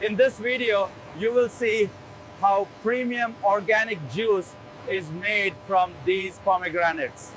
In this video, you will see how premium organic juice is made from these pomegranates.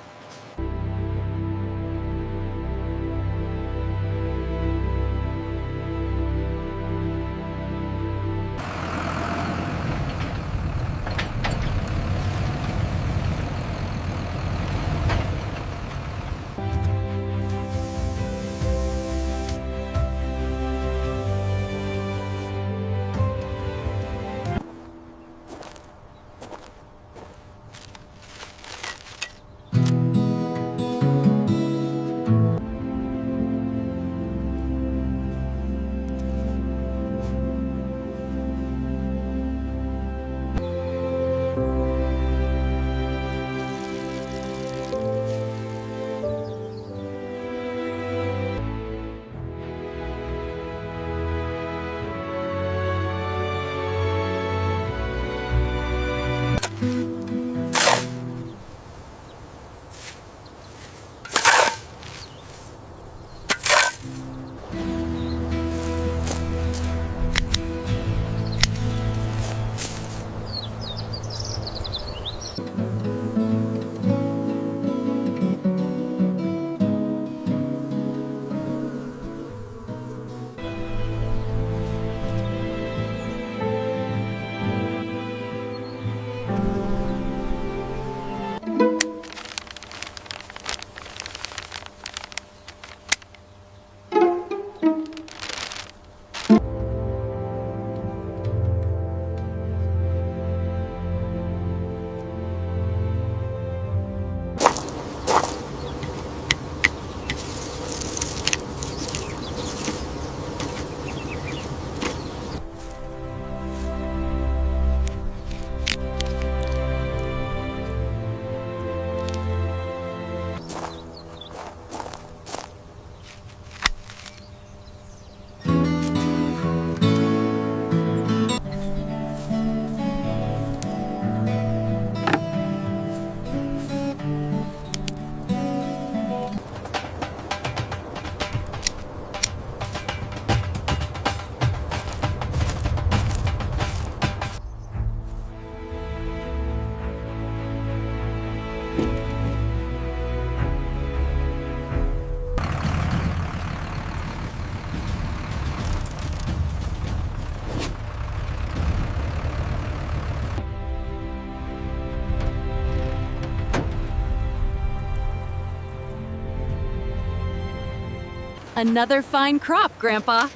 Another fine crop, Grandpa.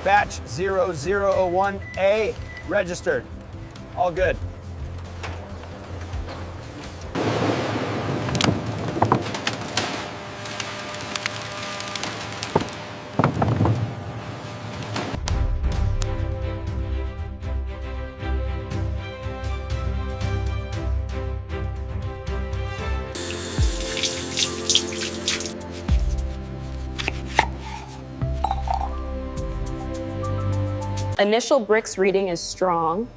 Batch 0001A registered. All good. Initial bricks reading is strong.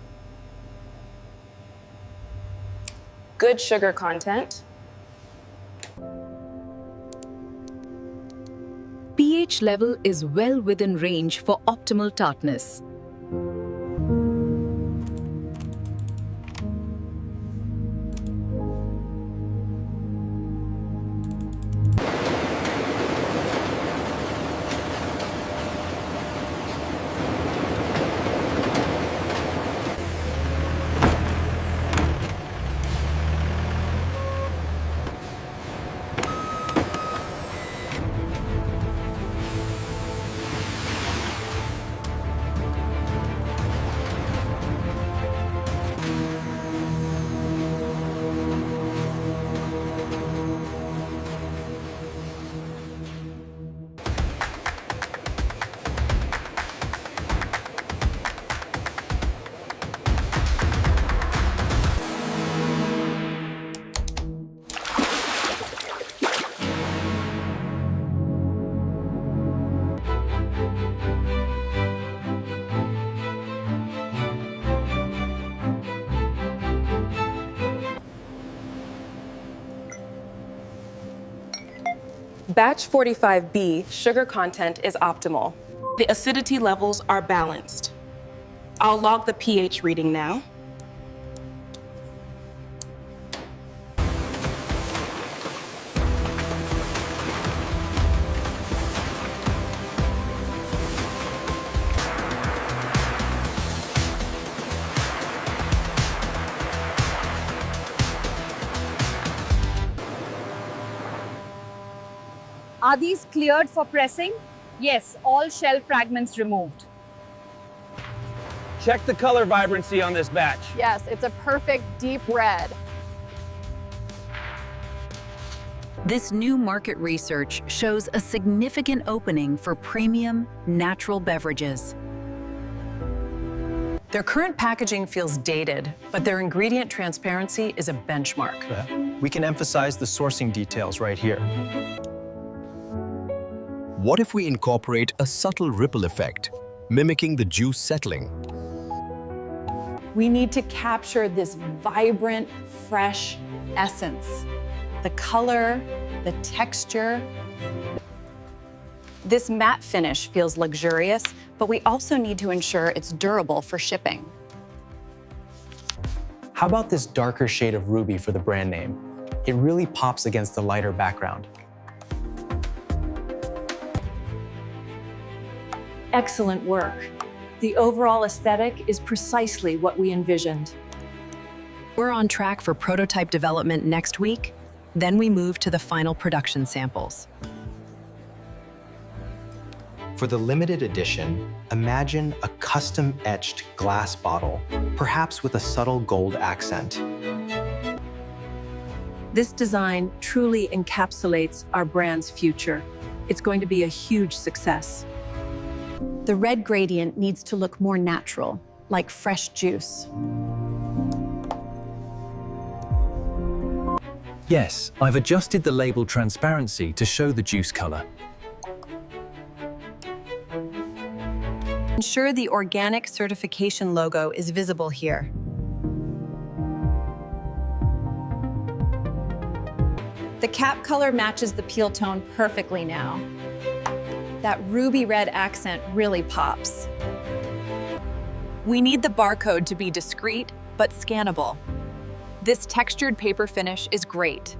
Good sugar content. pH level is well within range for optimal tartness. Batch 45B sugar content is optimal. The acidity levels are balanced. I'll log the pH reading now. Are these cleared for pressing? Yes, all shell fragments removed. Check the color vibrancy on this batch. Yes, it's a perfect deep red. This new market research shows a significant opening for premium, natural beverages. Their current packaging feels dated, but their ingredient transparency is a benchmark. We can emphasize the sourcing details right here. What if we incorporate a subtle ripple effect, mimicking the juice settling? We need to capture this vibrant, fresh essence. The color, the texture. This matte finish feels luxurious, but we also need to ensure it's durable for shipping. How about this darker shade of ruby for the brand name? It really pops against the lighter background. Excellent work. The overall aesthetic is precisely what we envisioned. We're on track for prototype development next week, then we move to the final production samples. For the limited edition, imagine a custom-etched glass bottle, perhaps with a subtle gold accent. This design truly encapsulates our brand's future. It's going to be a huge success. The red gradient needs to look more natural, like fresh juice. Yes, I've adjusted the label transparency to show the juice color. Ensure the organic certification logo is visible here. The cap color matches the peel tone perfectly now. That ruby red accent really pops. We need the barcode to be discreet but scannable. This textured paper finish is great.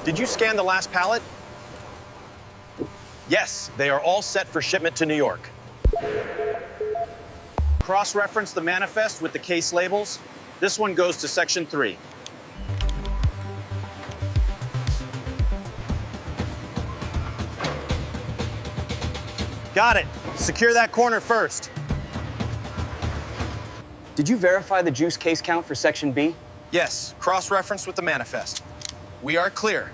Did you scan the last pallet? Yes, they are all set for shipment to New York. Cross-reference the manifest with the case labels. This one goes to Section 3. Got it. Secure that corner first. Did you verify the juice case count for Section B? Yes, cross-reference with the manifest. We are clear.